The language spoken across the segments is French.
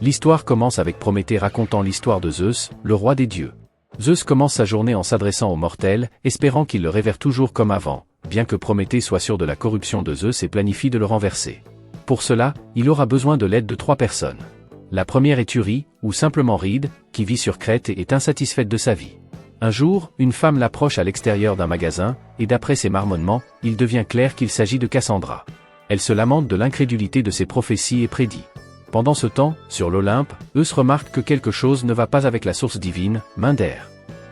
L'histoire commence avec Prométhée racontant l'histoire de Zeus, le roi des dieux. Zeus commence sa journée en s'adressant aux mortels, espérant qu'ils le révèrent toujours comme avant, bien que Prométhée soit sûr de la corruption de Zeus et planifie de le renverser. Pour cela, il aura besoin de l'aide de 3 personnes. La première est Thurie, ou simplement Ride, qui vit sur Crète et est insatisfaite de sa vie. Un jour, une femme l'approche à l'extérieur d'un magasin, et d'après ses marmonnements, il devient clair qu'il s'agit de Cassandra. Elle se lamente de l'incrédulité de ses prophéties et prédit. Pendant ce temps, sur l'Olympe, Eus remarque que quelque chose ne va pas avec la source divine, Minder.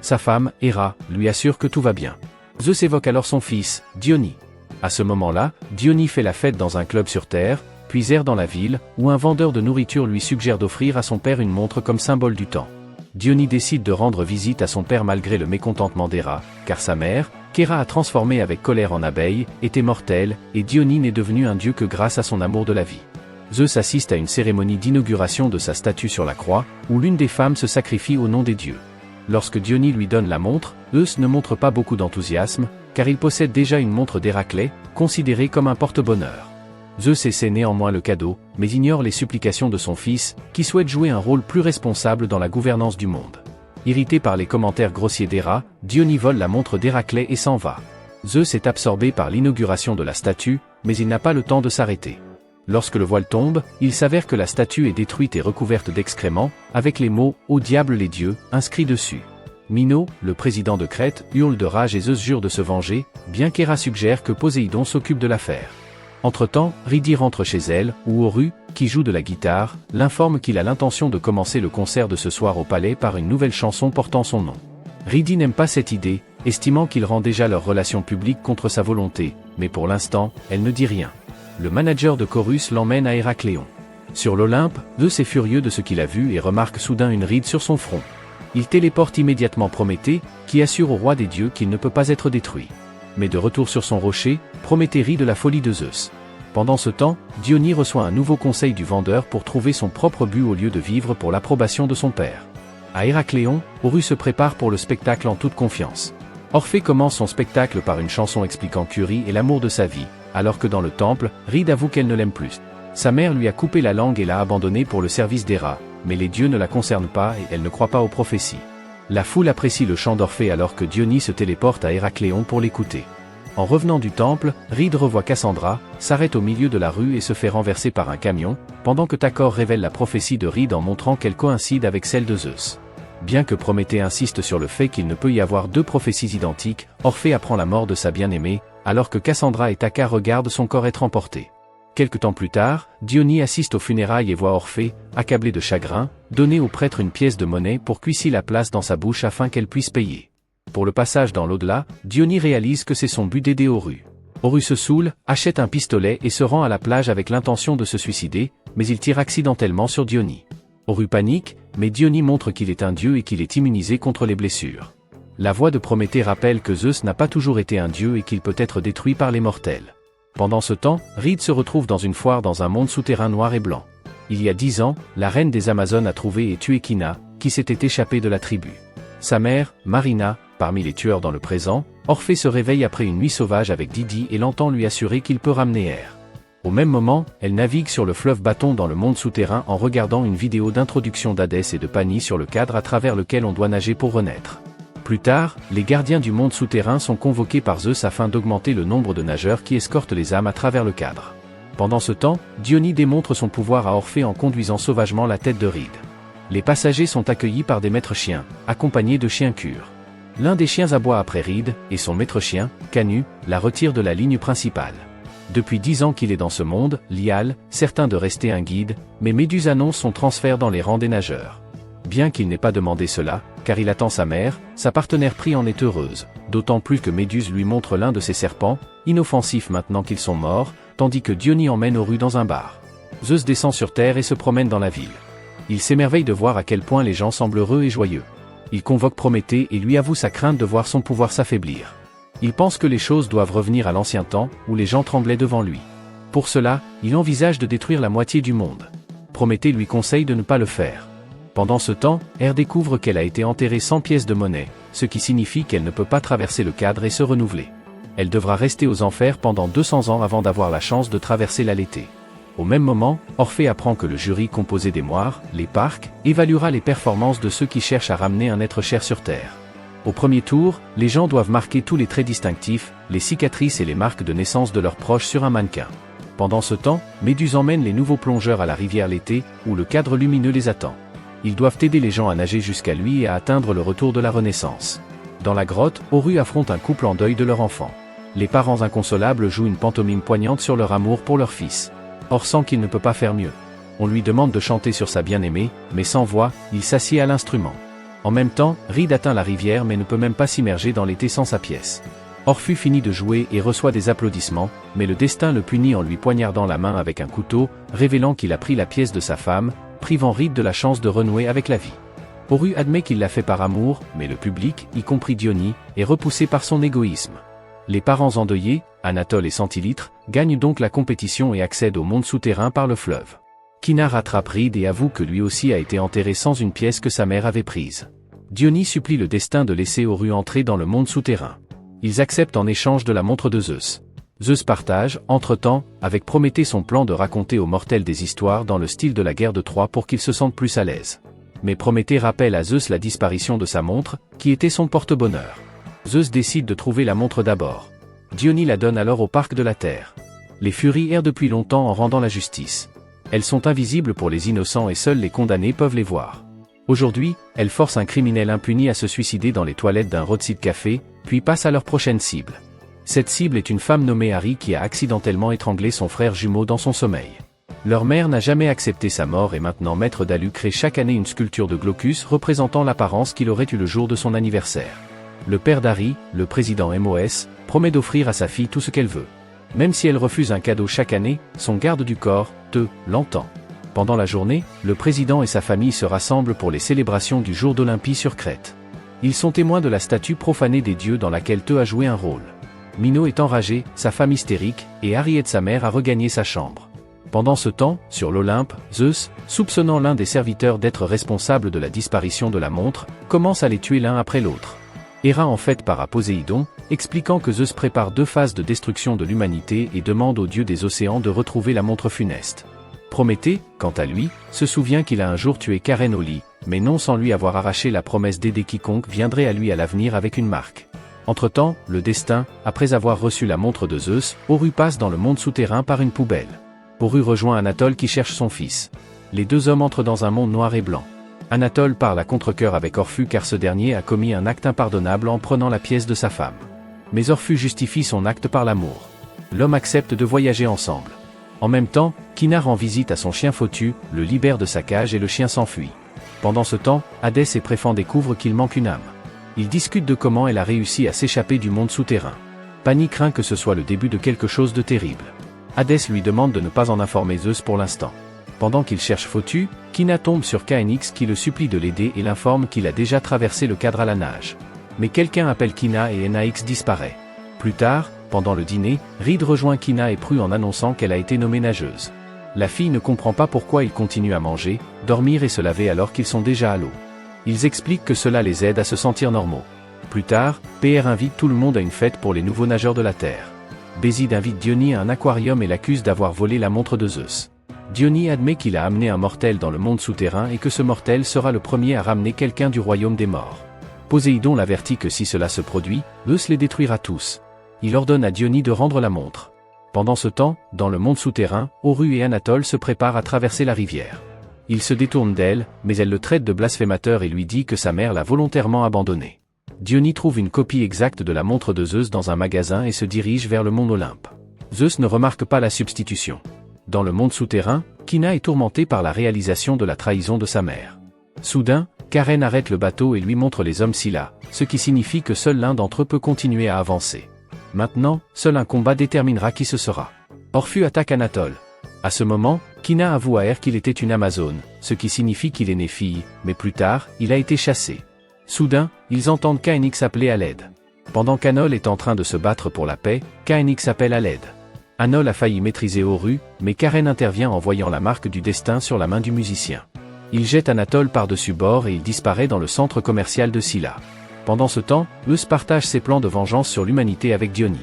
Sa femme, Héra, lui assure que tout va bien. Zeus évoque alors son fils, Diony. À ce moment-là, Diony fait la fête dans un club sur Terre, puis erre dans la ville, où un vendeur de nourriture lui suggère d'offrir à son père une montre comme symbole du temps. Diony décide de rendre visite à son père malgré le mécontentement d'Héra, car sa mère, qu'Héra a transformée avec colère en abeille, était mortelle, et Diony n'est devenu un dieu que grâce à son amour de la vie. Zeus assiste à une cérémonie d'inauguration de sa statue sur la croix, où l'une des femmes se sacrifie au nom des dieux. Lorsque Diony lui donne la montre, Eus ne montre pas beaucoup d'enthousiasme, car il possède déjà une montre d'Héraclès, considérée comme un porte-bonheur. Zeus essaie néanmoins le cadeau, mais ignore les supplications de son fils, qui souhaite jouer un rôle plus responsable dans la gouvernance du monde. Irrité par les commentaires grossiers d'Héra, Diony vole la montre d'Héraclès et s'en va. Zeus est absorbé par l'inauguration de la statue, mais il n'a pas le temps de s'arrêter. Lorsque le voile tombe, il s'avère que la statue est détruite et recouverte d'excréments, avec les mots « Au diable les dieux » inscrits dessus. Minos, le président de Crète, hurle de rage et Zeus jure de se venger, bien qu'Héra suggère que Poséidon s'occupe de l'affaire. Entre-temps, Ridi rentre chez elle, où Horu, qui joue de la guitare, l'informe qu'il a l'intention de commencer le concert de ce soir au palais par une nouvelle chanson portant son nom. Ridi n'aime pas cette idée, estimant qu'il rend déjà leur relation publique contre sa volonté, mais pour l'instant, elle ne dit rien. Le manager de Chorus l'emmène à Héracléon. Sur l'Olympe, Zeus est furieux de ce qu'il a vu et remarque soudain une ride sur son front. Il téléporte immédiatement Prométhée, qui assure au roi des dieux qu'il ne peut pas être détruit. Mais de retour sur son rocher, Prométhée rit de la folie de Zeus. Pendant ce temps, Diony reçoit un nouveau conseil du vendeur pour trouver son propre but au lieu de vivre pour l'approbation de son père. À Héracléon, Horu se prépare pour le spectacle en toute confiance. Orphée commence son spectacle par une chanson expliquant Curie et l'amour de sa vie, alors que dans le temple, Ride avoue qu'elle ne l'aime plus. Sa mère lui a coupé la langue et l'a abandonnée pour le service d'Héra, mais les dieux ne la concernent pas et elle ne croit pas aux prophéties. La foule apprécie le chant d'Orphée alors que Diony se téléporte à Héracléon pour l'écouter. En revenant du temple, Ride revoit Cassandra, s'arrête au milieu de la rue et se fait renverser par un camion, pendant que Thakor révèle la prophétie de Ride en montrant qu'elle coïncide avec celle de Zeus. Bien que Prométhée insiste sur le fait qu'il ne peut y avoir 2 prophéties identiques, Orphée apprend la mort de sa bien-aimée, alors que Cassandra et Thakor regardent son corps être emporté. Quelque temps plus tard, Diony assiste aux funérailles et voit Orphée, accablé de chagrin, donner au prêtre une pièce de monnaie pour qu'Huici la place dans sa bouche afin qu'elle puisse payer. Pour le passage dans l'au-delà, Diony réalise que c'est son but d'aider Horu. Horu se saoule, achète un pistolet et se rend à la plage avec l'intention de se suicider, mais il tire accidentellement sur Diony. Horu panique, mais Diony montre qu'il est un dieu et qu'il est immunisé contre les blessures. La voix de Prométhée rappelle que Zeus n'a pas toujours été un dieu et qu'il peut être détruit par les mortels. Pendant ce temps, Ride se retrouve dans une foire dans un monde souterrain noir et blanc. Il y a 10 ans, la reine des Amazones a trouvé et tué Kina, qui s'était échappée de la tribu. Sa mère, Marina, parmi les tueurs dans le présent, Orphée se réveille après une nuit sauvage avec Didi et l'entend lui assurer qu'il peut ramener Air. Au même moment, elle navigue sur le fleuve Bâton dans le monde souterrain en regardant une vidéo d'introduction d'Hadès et de Pani sur le cadre à travers lequel on doit nager pour renaître. Plus tard, les gardiens du monde souterrain sont convoqués par Zeus afin d'augmenter le nombre de nageurs qui escortent les âmes à travers le cadre. Pendant ce temps, Diony démontre son pouvoir à Orphée en conduisant sauvagement la tête de Ride. Les passagers sont accueillis par des maîtres chiens, accompagnés de chiens cures. L'un des chiens aboie après Ride, et son maître chien, Canu, la retire de la ligne principale. Depuis 10 ans qu'il est dans ce monde, Lial, certain de rester un guide, mais Méduse annonce son transfert dans les rangs des nageurs. Bien qu'il n'ait pas demandé cela, car il attend sa mère, sa partenaire Pri en est heureuse, d'autant plus que Méduse lui montre l'un de ses serpents, inoffensifs maintenant qu'ils sont morts, tandis que Diony emmène Horu dans un bar. Zeus descend sur terre et se promène dans la ville. Il s'émerveille de voir à quel point les gens semblent heureux et joyeux. Il convoque Prométhée et lui avoue sa crainte de voir son pouvoir s'affaiblir. Il pense que les choses doivent revenir à l'ancien temps, où les gens tremblaient devant lui. Pour cela, il envisage de détruire la moitié du monde. Prométhée lui conseille de ne pas le faire. Pendant ce temps, Air découvre qu'elle a été enterrée sans pièces de monnaie, ce qui signifie qu'elle ne peut pas traverser le cadre et se renouveler. Elle devra rester aux enfers pendant 200 ans avant d'avoir la chance de traverser l'Aléthée. Au même moment, Orphée apprend que le jury composé des moires, les parques, évaluera les performances de ceux qui cherchent à ramener un être cher sur Terre. Au premier tour, les gens doivent marquer tous les traits distinctifs, les cicatrices et les marques de naissance de leurs proches sur un mannequin. Pendant ce temps, Méduse emmène les nouveaux plongeurs à la rivière l'été, où le cadre lumineux les attend. Ils doivent aider les gens à nager jusqu'à lui et à atteindre le retour de la Renaissance. Dans la grotte, Oru affronte un couple en deuil de leur enfant. Les parents inconsolables jouent une pantomime poignante sur leur amour pour leur fils. Or sent qu'il ne peut pas faire mieux. On lui demande de chanter sur sa bien-aimée, mais sans voix, il s'assied à l'instrument. En même temps, Reed atteint la rivière mais ne peut même pas s'immerger dans l'été sans sa pièce. Orpheus finit de jouer et reçoit des applaudissements, mais le destin le punit en lui poignardant la main avec un couteau, révélant qu'il a pris la pièce de sa femme, privant Reed de la chance de renouer avec la vie. Oru admet qu'il l'a fait par amour, mais le public, y compris Diony, est repoussé par son égoïsme. Les parents endeuillés, Anatole et Centilitre, gagnent donc la compétition et accèdent au monde souterrain par le fleuve. Kina rattrape Reed et avoue que lui aussi a été enterré sans une pièce que sa mère avait prise. Diony supplie le destin de laisser Oru entrer dans le monde souterrain. Ils acceptent en échange de la montre de Zeus. Zeus partage, entre-temps, avec Prométhée son plan de raconter aux mortels des histoires dans le style de la guerre de Troie pour qu'ils se sentent plus à l'aise. Mais Prométhée rappelle à Zeus la disparition de sa montre, qui était son porte-bonheur. Zeus décide de trouver la montre d'abord. Diony la donne alors au parc de la Terre. Les Furies errent depuis longtemps en rendant la justice. Elles sont invisibles pour les innocents et seuls les condamnés peuvent les voir. Aujourd'hui, elles forcent un criminel impuni à se suicider dans les toilettes d'un roadside café, puis passent à leur prochaine cible. Cette cible est une femme nommée Harry qui a accidentellement étranglé son frère jumeau dans son sommeil. Leur mère n'a jamais accepté sa mort et maintenant Maître Dalu crée chaque année une sculpture de Glaucus représentant l'apparence qu'il aurait eu le jour de son anniversaire. Le père d'Harry, le président MOS, promet d'offrir à sa fille tout ce qu'elle veut. Même si elle refuse un cadeau chaque année, son garde du corps, l'entend. Pendant la journée, le président et sa famille se rassemblent pour les célébrations du jour d'Olympie sur Crète. Ils sont témoins de la statue profanée des dieux dans laquelle a joué un rôle. Mino est enragé, sa femme hystérique, et Harry aide sa mère à regagner sa chambre. Pendant ce temps, sur l'Olympe, Zeus, soupçonnant l'un des serviteurs d'être responsable de la disparition de la montre, commence à les tuer l'un après l'autre. Héra en fait part à Poséidon, expliquant que Zeus prépare 2 phases de destruction de l'humanité et demande aux dieux des océans de retrouver la montre funeste. Prométhée, quant à lui, se souvient qu'il a un jour tué Karen au lit, mais non sans lui avoir arraché la promesse d'aider quiconque viendrait à lui à l'avenir avec une marque. Entre-temps, le destin, après avoir reçu la montre de Zeus, Oru passe dans le monde souterrain par une poubelle. Oru rejoint Anatole qui cherche son fils. Les 2 hommes entrent dans un monde noir et blanc. Anatole parle à contre-cœur avec Orpheus car ce dernier a commis un acte impardonnable en prenant la pièce de sa femme. Mais Orpheus justifie son acte par l'amour. L'homme accepte de voyager ensemble. En même temps, Kina rend visite à son chien Photu, le libère de sa cage et le chien s'enfuit. Pendant ce temps, Hadès et Préphant découvrent qu'il manque une âme. Ils discutent de comment elle a réussi à s'échapper du monde souterrain. Pani craint que ce soit le début de quelque chose de terrible. Hadès lui demande de ne pas en informer Zeus pour l'instant. Pendant qu'il cherche Photu, Kina tombe sur KNX qui le supplie de l'aider et l'informe qu'il a déjà traversé le cadre à la nage. Mais quelqu'un appelle Kina et NAX disparaît. Plus tard, pendant le dîner, Reed rejoint Kina et Prue en annonçant qu'elle a été nommée nageuse. La fille ne comprend pas pourquoi ils continuent à manger, dormir et se laver alors qu'ils sont déjà à l'eau. Ils expliquent que cela les aide à se sentir normaux. Plus tard, PR invite tout le monde à une fête pour les nouveaux nageurs de la Terre. Béside invite Diony à un aquarium et l'accuse d'avoir volé la montre de Zeus. Diony admet qu'il a amené un mortel dans le monde souterrain et que ce mortel sera le premier à ramener quelqu'un du royaume des morts. Poséidon l'avertit que si cela se produit, Zeus les détruira tous. Il ordonne à Diony de rendre la montre. Pendant ce temps, dans le monde souterrain, Oru et Anatole se préparent à traverser la rivière. Il se détourne d'elle, mais elle le traite de blasphémateur et lui dit que sa mère l'a volontairement abandonné. Diony trouve une copie exacte de la montre de Zeus dans un magasin et se dirige vers le mont Olympe. Zeus ne remarque pas la substitution. Dans le monde souterrain, Kina est tourmentée par la réalisation de la trahison de sa mère. Soudain, Karen arrête le bateau et lui montre les hommes Scylla, ce qui signifie que seul l'un d'entre eux peut continuer à avancer. Maintenant, seul un combat déterminera qui ce sera. Orpheus attaque Anatole. À ce moment, Kina avoue à Air qu'il était une Amazone, ce qui signifie qu'il est né fille, mais plus tard, il a été chassé. Soudain, ils entendent KNX appeler à l'aide. Pendant qu'Anol est en train de se battre pour la paix, KNX appelle à l'aide. Anol a failli maîtriser Oru, mais Karen intervient en voyant la marque du destin sur la main du musicien. Il jette Anatole par-dessus bord et il disparaît dans le centre commercial de Scylla. Pendant ce temps, Zeus partage ses plans de vengeance sur l'humanité avec Diony.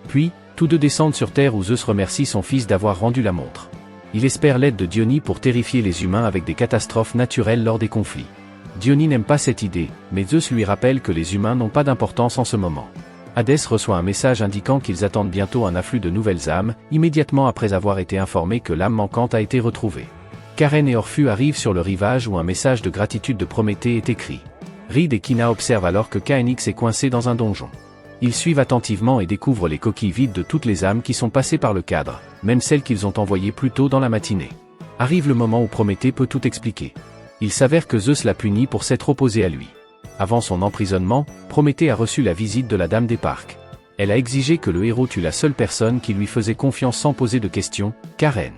Puis, tous deux descendent sur Terre où Zeus remercie son fils d'avoir rendu la montre. Il espère l'aide de Dionie pour terrifier les humains avec des catastrophes naturelles lors des conflits. Dionie n'aime pas cette idée, mais Zeus lui rappelle que les humains n'ont pas d'importance en ce moment. Hadès reçoit un message indiquant qu'ils attendent bientôt un afflux de nouvelles âmes, immédiatement après avoir été informé que l'âme manquante a été retrouvée. Karen et Orpheus arrivent sur le rivage où un message de gratitude de Prométhée est écrit. Reed et Kina observent alors que Caenix est coincé dans un donjon. Ils suivent attentivement et découvrent les coquilles vides de toutes les âmes qui sont passées par le cadre, même celles qu'ils ont envoyées plus tôt dans la matinée. Arrive le moment où Prométhée peut tout expliquer. Il s'avère que Zeus l'a puni pour s'être opposé à lui. Avant son emprisonnement, Prométhée a reçu la visite de la Dame des Parcs. Elle a exigé que le héros tue la seule personne qui lui faisait confiance sans poser de questions, Karen.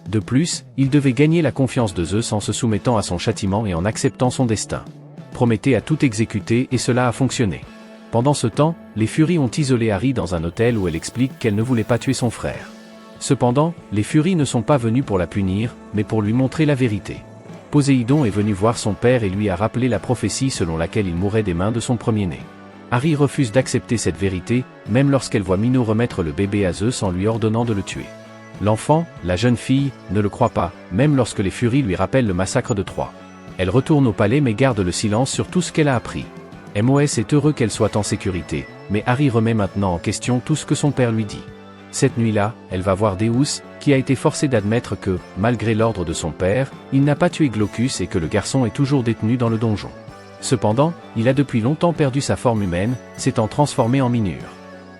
De plus, il devait gagner la confiance de Zeus en se soumettant à son châtiment et en acceptant son destin. Prométhée a tout exécuté et cela a fonctionné. Pendant ce temps, les Furies ont isolé Harry dans un hôtel où elle explique qu'elle ne voulait pas tuer son frère. Cependant, les Furies ne sont pas venus pour la punir, mais pour lui montrer la vérité. Poséidon est venu voir son père et lui a rappelé la prophétie selon laquelle il mourrait des mains de son premier-né. Harry refuse d'accepter cette vérité, même lorsqu'elle voit Minot remettre le bébé à Zeus en lui ordonnant de le tuer. L'enfant, la jeune fille, ne le croit pas, même lorsque les Furies lui rappellent le massacre de Troie. Elle retourne au palais mais garde le silence sur tout ce qu'elle a appris. MOS est heureux qu'elle soit en sécurité, mais Harry remet maintenant en question tout ce que son père lui dit. Cette nuit-là, elle va voir Deus, qui a été forcé d'admettre que, malgré l'ordre de son père, il n'a pas tué Glaucus et que le garçon est toujours détenu dans le donjon. Cependant, il a depuis longtemps perdu sa forme humaine, s'étant transformé en minure.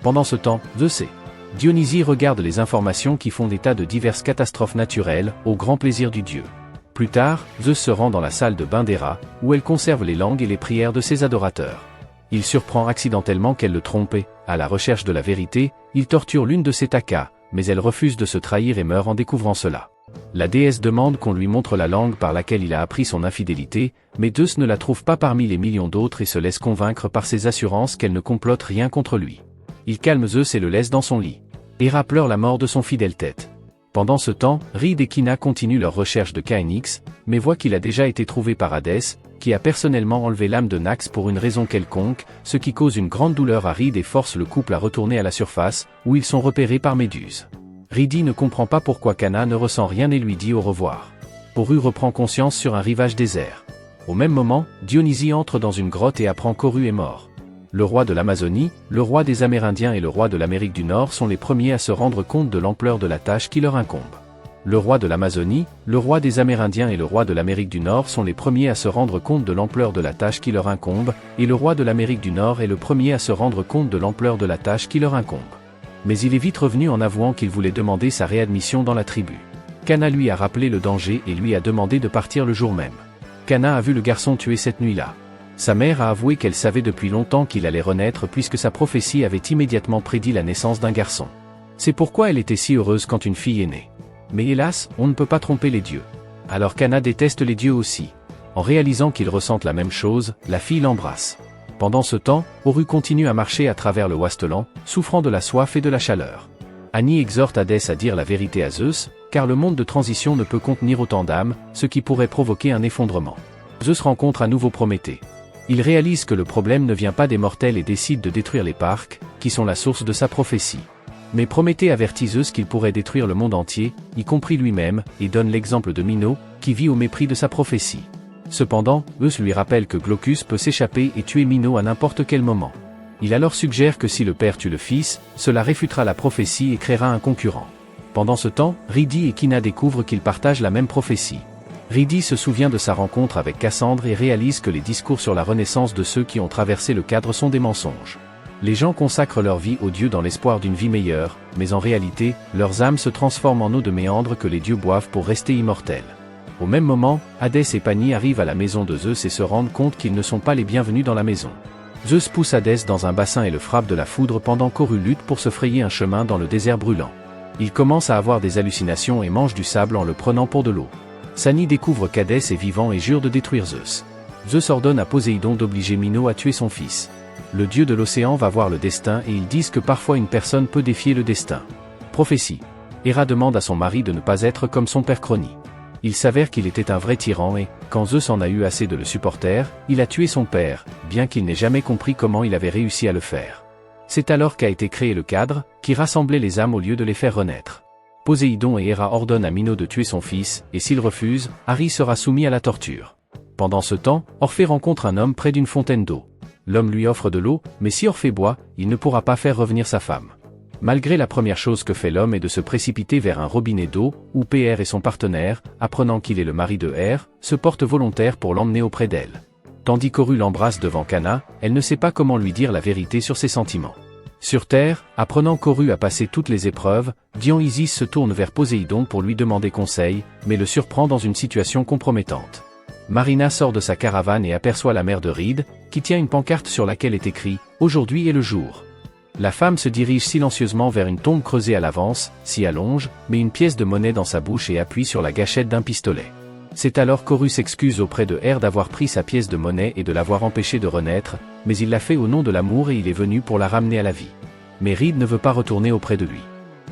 Pendant ce temps, Zeus et Dionysie regardent les informations qui font état de diverses catastrophes naturelles, au grand plaisir du dieu. Plus tard, Zeus se rend dans la salle de bain d'Héra, où elle conserve les langues et les prières de ses adorateurs. Il surprend accidentellement qu'elle le trompe et, à la recherche de la vérité, il torture l'une de ses takas, mais elle refuse de se trahir et meurt en découvrant cela. La déesse demande qu'on lui montre la langue par laquelle il a appris son infidélité, mais Zeus ne la trouve pas parmi les millions d'autres et se laisse convaincre par ses assurances qu'elle ne complote rien contre lui. Il calme Zeus et le laisse dans son lit. Héra pleure la mort de son fidèle tête. Pendant ce temps, Reed et Kina continuent leur recherche de Caenix, mais voient qu'il a déjà été trouvé par Hadès, qui a personnellement enlevé l'âme de Nax pour une raison quelconque, ce qui cause une grande douleur à Reed et force le couple à retourner à la surface, où ils sont repérés par Méduse. Reedy ne comprend pas pourquoi Kana ne ressent rien et lui dit au revoir. Koru reprend conscience sur un rivage désert. Au même moment, Dionysie entre dans une grotte et apprend qu'Koru est mort. Le roi de l'Amazonie, le roi des Amérindiens et le roi de l'Amérique du Nord sont les premiers à se rendre compte de l'ampleur de la tâche qui leur incombe. Le roi de l'Amazonie, le roi des Amérindiens et le roi de l'Amérique du Nord sont les premiers à se rendre compte de l'ampleur de la tâche qui leur incombe, et le roi de l'Amérique du Nord est le premier à se rendre compte de l'ampleur de la tâche qui leur incombe. Mais il est vite revenu en avouant qu'il voulait demander sa réadmission dans la tribu. Kana lui a rappelé le danger et lui a demandé de partir le jour même. Kana a vu le garçon tué cette nuit-là. Sa mère a avoué qu'elle savait depuis longtemps qu'il allait renaître puisque sa prophétie avait immédiatement prédit la naissance d'un garçon. C'est pourquoi elle était si heureuse quand une fille est née. Mais hélas, on ne peut pas tromper les dieux. Alors Kana déteste les dieux aussi. En réalisant qu'ils ressentent la même chose, la fille l'embrasse. Pendant ce temps, Oru continue à marcher à travers le Wasteland, souffrant de la soif et de la chaleur. Annie exhorte Hadès à dire la vérité à Zeus, car le monde de transition ne peut contenir autant d'âmes, ce qui pourrait provoquer un effondrement. Zeus rencontre à nouveau Prométhée. Il réalise que le problème ne vient pas des mortels et décide de détruire les parcs, qui sont la source de sa prophétie. Mais Prométhée avertit Zeus qu'il pourrait détruire le monde entier, y compris lui-même, et donne l'exemple de Minot, qui vit au mépris de sa prophétie. Cependant, Zeus lui rappelle que Glaucus peut s'échapper et tuer Minot à n'importe quel moment. Il alors suggère que si le père tue le fils, cela réfutera la prophétie et créera un concurrent. Pendant ce temps, Reedy et Kina découvrent qu'ils partagent la même prophétie. Reedy se souvient de sa rencontre avec Cassandre et réalise que les discours sur la renaissance de ceux qui ont traversé le cadre sont des mensonges. Les gens consacrent leur vie aux dieux dans l'espoir d'une vie meilleure, mais en réalité, leurs âmes se transforment en eau de méandre que les dieux boivent pour rester immortels. Au même moment, Hadès et Pani arrivent à la maison de Zeus et se rendent compte qu'ils ne sont pas les bienvenus dans la maison. Zeus pousse Hadès dans un bassin et le frappe de la foudre pendant qu'Oru lutte pour se frayer un chemin dans le désert brûlant. Il commence à avoir des hallucinations et mange du sable en le prenant pour de l'eau. Sani découvre qu'Hadès est vivant et jure de détruire Zeus. Zeus ordonne à Poséidon d'obliger Minot à tuer son fils. Le dieu de l'océan va voir le destin et ils disent que parfois une personne peut défier le destin. Prophétie. Héra demande à son mari de ne pas être comme son père Crony. Il s'avère qu'il était un vrai tyran et, quand Zeus en a eu assez de le supporter, il a tué son père, bien qu'il n'ait jamais compris comment il avait réussi à le faire. C'est alors qu'a été créé le cadre, qui rassemblait les âmes au lieu de les faire renaître. Poséidon et Héra ordonnent à Minot de tuer son fils, et s'il refuse, Harry sera soumis à la torture. Pendant ce temps, Orphée rencontre un homme près d'une fontaine d'eau. L'homme lui offre de l'eau, mais si Orphée boit, il ne pourra pas faire revenir sa femme. Malgré la première chose que fait l'homme est de se précipiter vers un robinet d'eau, où PR et son partenaire, apprenant qu'il est le mari de R, se portent volontaires pour l'emmener auprès d'elle. Tandis qu'Oru l'embrasse devant Kana, elle ne sait pas comment lui dire la vérité sur ses sentiments. Sur Terre, apprenant qu'Oru a passé toutes les épreuves, Dionysos se tourne vers Poséidon pour lui demander conseil, mais le surprend dans une situation compromettante. Marina sort de sa caravane et aperçoit la mère de Reed, qui tient une pancarte sur laquelle est écrit « Aujourd'hui est le jour ». La femme se dirige silencieusement vers une tombe creusée à l'avance, s'y allonge, met une pièce de monnaie dans sa bouche et appuie sur la gâchette d'un pistolet. C'est alors qu'Oru s'excuse auprès de R d'avoir pris sa pièce de monnaie et de l'avoir empêché de renaître, mais il l'a fait au nom de l'amour et il est venu pour la ramener à la vie. Mais Reed ne veut pas retourner auprès de lui.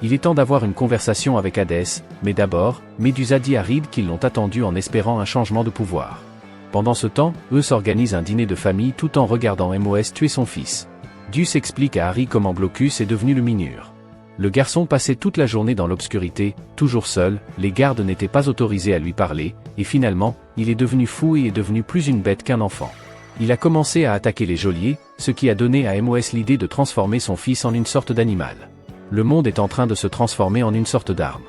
Il est temps d'avoir une conversation avec Hadès, mais d'abord, Médusa dit à Reed qu'ils l'ont attendu en espérant un changement de pouvoir. Pendant ce temps, eux s'organisent un dîner de famille tout en regardant MOS tuer son fils. Dius explique à Harry comment Glaucus est devenu le Minure. Le garçon passait toute la journée dans l'obscurité, toujours seul, les gardes n'étaient pas autorisés à lui parler, et finalement, il est devenu fou et est devenu plus une bête qu'un enfant. Il a commencé à attaquer les geôliers, ce qui a donné à MOS l'idée de transformer son fils en une sorte d'animal. Le monde est en train de se transformer en une sorte d'arme.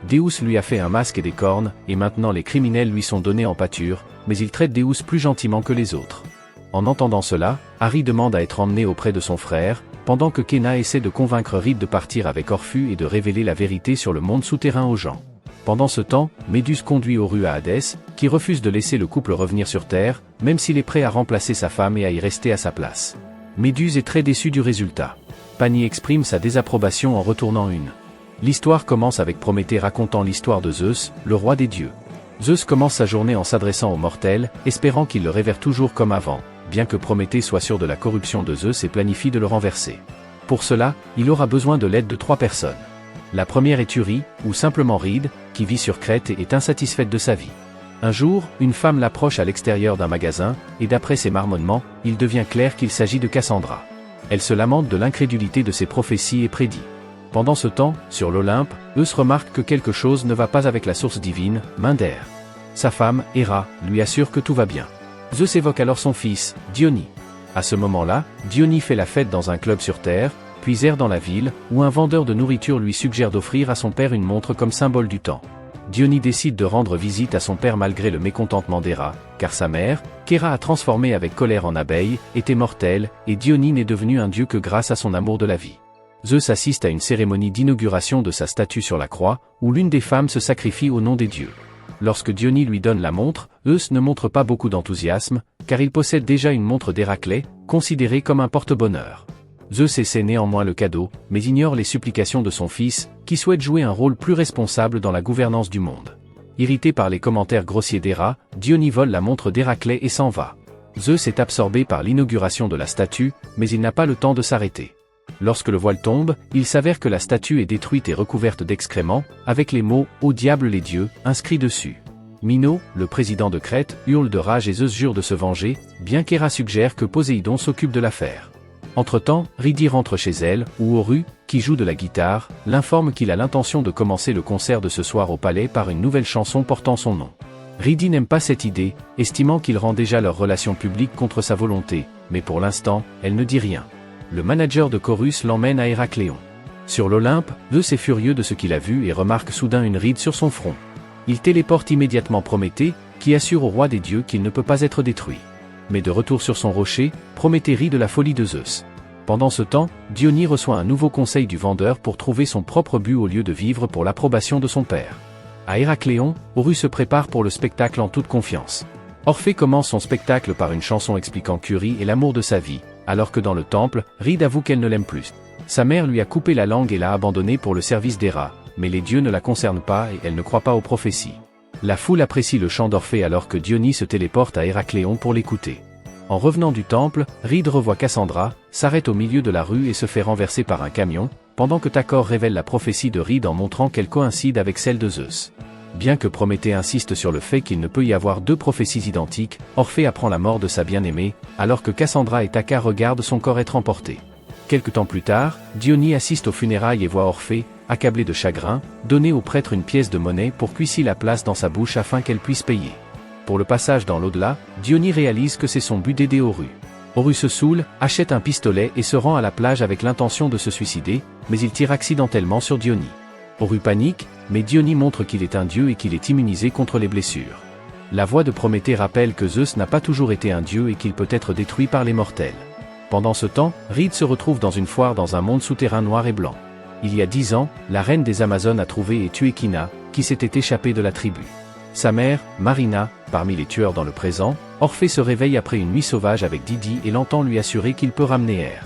Deus lui a fait un masque et des cornes, et maintenant les criminels lui sont donnés en pâture, mais il traite Deus plus gentiment que les autres. En entendant cela, Harry demande à être emmené auprès de son frère, pendant que Kenna essaie de convaincre Reed de partir avec Orpheus et de révéler la vérité sur le monde souterrain aux gens. Pendant ce temps, Méduse conduit Oru à Hadès, qui refuse de laisser le couple revenir sur Terre, même s'il est prêt à remplacer sa femme et à y rester à sa place. Méduse est très déçu du résultat. Pani exprime sa désapprobation en retournant une. L'histoire commence avec Prométhée racontant l'histoire de Zeus, le roi des dieux. Zeus commence sa journée en s'adressant aux mortels, espérant qu'ils le révèrent toujours comme avant, bien que Prométhée soit sûr de la corruption de Zeus et planifie de le renverser. Pour cela, il aura besoin de l'aide de 3 personnes. La première est Uri, ou simplement Reed, qui vit sur Crète et est insatisfaite de sa vie. Un jour, une femme l'approche à l'extérieur d'un magasin, et d'après ses marmonnements, il devient clair qu'il s'agit de Cassandra. Elle se lamente de l'incrédulité de ses prophéties et prédit. Pendant ce temps, sur l'Olympe, Eus remarque que quelque chose ne va pas avec la source divine, Minder. Sa femme, Héra, lui assure que tout va bien. Zeus évoque alors son fils, Diony. À ce moment-là, Diony fait la fête dans un club sur Terre, puis erre dans la ville, où un vendeur de nourriture lui suggère d'offrir à son père une montre comme symbole du temps. Diony décide de rendre visite à son père malgré le mécontentement d'Héra, car sa mère, qu'Héra a transformée avec colère en abeille, était mortelle, et Diony n'est devenu un dieu que grâce à son amour de la vie. Zeus assiste à une cérémonie d'inauguration de sa statue sur la croix, où l'une des femmes se sacrifie au nom des dieux. Lorsque Diony lui donne la montre, Eus ne montre pas beaucoup d'enthousiasme, car il possède déjà une montre d'Héraclès, considérée comme un porte-bonheur. Zeus essaie néanmoins le cadeau, mais ignore les supplications de son fils, qui souhaite jouer un rôle plus responsable dans la gouvernance du monde. Irrité par les commentaires grossiers d'Héra, Diony vole la montre d'Héraclès et s'en va. Zeus est absorbé par l'inauguration de la statue, mais il n'a pas le temps de s'arrêter. Lorsque le voile tombe, il s'avère que la statue est détruite et recouverte d'excréments, avec les mots « Au diable les dieux » inscrits dessus. Minot, le président de Crète, hurle de rage et Zeus jure de se venger, bien qu'Héra suggère que Poséidon s'occupe de l'affaire. Entre-temps, Ridi rentre chez elle, où Oru, qui joue de la guitare, l'informe qu'il a l'intention de commencer le concert de ce soir au palais par une nouvelle chanson portant son nom. Ridi n'aime pas cette idée, estimant qu'il rend déjà leur relation publique contre sa volonté, mais pour l'instant, elle ne dit rien. Le manager de Chorus l'emmène à Héracléon. Sur l'Olympe, Zeus est furieux de ce qu'il a vu et remarque soudain une ride sur son front. Il téléporte immédiatement Prométhée, qui assure au roi des dieux qu'il ne peut pas être détruit. Mais de retour sur son rocher, Prométhée rit de la folie de Zeus. Pendant ce temps, Diony reçoit un nouveau conseil du vendeur pour trouver son propre but au lieu de vivre pour l'approbation de son père. À Héracléon, Oru se prépare pour le spectacle en toute confiance. Orphée commence son spectacle par une chanson expliquant Curie et l'amour de sa vie, alors que dans le temple, Reed avoue qu'elle ne l'aime plus. Sa mère lui a coupé la langue et l'a abandonnée pour le service d'Héra, mais les dieux ne la concernent pas et elle ne croit pas aux prophéties. La foule apprécie le chant d'Orphée alors que Diony se téléporte à Héracléon pour l'écouter. En revenant du temple, Reed revoit Cassandra, s'arrête au milieu de la rue et se fait renverser par un camion, pendant que Tacor révèle la prophétie de Reed en montrant qu'elle coïncide avec celle de Zeus. Bien que Prométhée insiste sur le fait qu'il ne peut y avoir 2 prophéties identiques, Orphée apprend la mort de sa bien-aimée, alors que Cassandra et Taka regardent son corps être emporté. Quelque temps plus tard, Diony assiste aux funérailles et voit Orphée, accablé de chagrin, donner au prêtre une pièce de monnaie pour qu'Huici la place dans sa bouche afin qu'elle puisse payer. Pour le passage dans l'au-delà, Diony réalise que c'est son but d'aider Horu. Horu se saoule, achète un pistolet et se rend à la plage avec l'intention de se suicider, mais il tire accidentellement sur Diony. Horu panique, mais Diony montre qu'il est un dieu et qu'il est immunisé contre les blessures. La voix de Prométhée rappelle que Zeus n'a pas toujours été un dieu et qu'il peut être détruit par les mortels. Pendant ce temps, Reed se retrouve dans une foire dans un monde souterrain noir et blanc. Il y a 10 ans, la reine des Amazones a trouvé et tué Kina, qui s'était échappée de la tribu. Sa mère, Marina, parmi les tueurs dans le présent, Orphée se réveille après une nuit sauvage avec Didi et l'entend lui assurer qu'il peut ramener Air.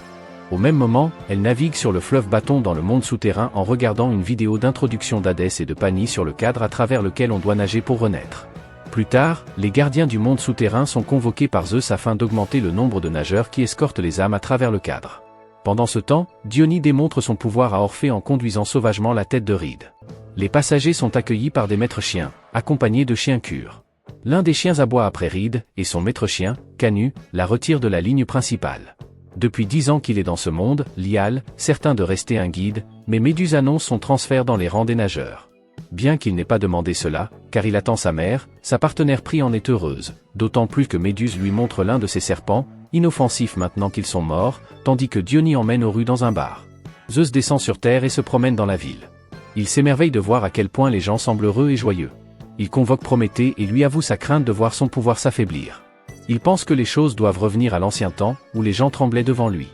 Au même moment, elle navigue sur le fleuve Bâton dans le monde souterrain en regardant une vidéo d'introduction d'Hadès et de Pani sur le cadre à travers lequel on doit nager pour renaître. Plus tard, les gardiens du monde souterrain sont convoqués par Zeus afin d'augmenter le nombre de nageurs qui escortent les âmes à travers le cadre. Pendant ce temps, Diony démontre son pouvoir à Orphée en conduisant sauvagement la tête de Reed. Les passagers sont accueillis par des maîtres chiens, accompagnés de chiens cures. L'un des chiens aboie après Reed, et son maître chien, Canu, la retire de la ligne principale. Depuis 10 ans qu'il est dans ce monde, Lial, certain de rester un guide, mais Méduse annonce son transfert dans les rangs des nageurs. Bien qu'il n'ait pas demandé cela, car il attend sa mère, sa partenaire Pri en est heureuse, d'autant plus que Méduse lui montre l'un de ses serpents, inoffensifs maintenant qu'ils sont morts, tandis que Diony emmène Horu dans un bar. Zeus descend sur terre et se promène dans la ville. Il s'émerveille de voir à quel point les gens semblent heureux et joyeux. Il convoque Prométhée et lui avoue sa crainte de voir son pouvoir s'affaiblir. Il pense que les choses doivent revenir à l'ancien temps, où les gens tremblaient devant lui.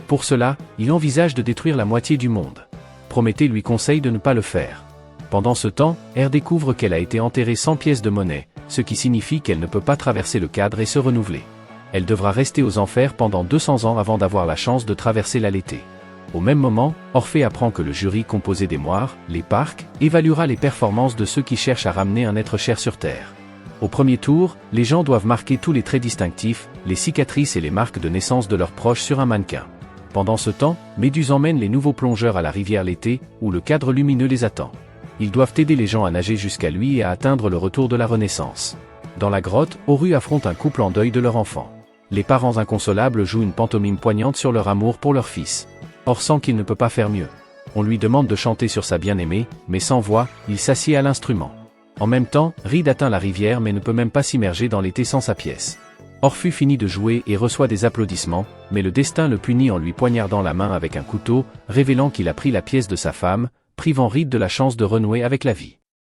Pour cela, il envisage de détruire la moitié du monde. Prométhée lui conseille de ne pas le faire. Pendant ce temps, Air découvre qu'elle a été enterrée sans pièce de monnaie, ce qui signifie qu'elle ne peut pas traverser le cadre et se renouveler. Elle devra rester aux enfers pendant 200 ans avant d'avoir la chance de traverser l'Aléthée. Au même moment, Orphée apprend que le jury composé des moires, les parcs, évaluera les performances de ceux qui cherchent à ramener un être cher sur Terre. Au premier tour, les gens doivent marquer tous les traits distinctifs, les cicatrices et les marques de naissance de leurs proches sur un mannequin. Pendant ce temps, Méduse emmène les nouveaux plongeurs à la rivière Léthé, où le cadre lumineux les attend. Ils doivent aider les gens à nager jusqu'à lui et à atteindre le retour de la Renaissance. Dans la grotte, Horu affronte un couple en deuil de leur enfant. Les parents inconsolables jouent une pantomime poignante sur leur amour pour leur fils. Or sent qu'il ne peut pas faire mieux. On lui demande de chanter sur sa bien-aimée, mais sans voix, il s'assied à l'instrument. En même temps, Reed atteint la rivière mais ne peut même pas s'immerger dans l'été sans sa pièce. Orphée finit de jouer et reçoit des applaudissements, mais le destin le punit en lui poignardant la main avec un couteau, révélant qu'il a pris la pièce de sa femme, privant Reed de la chance de renouer avec la vie.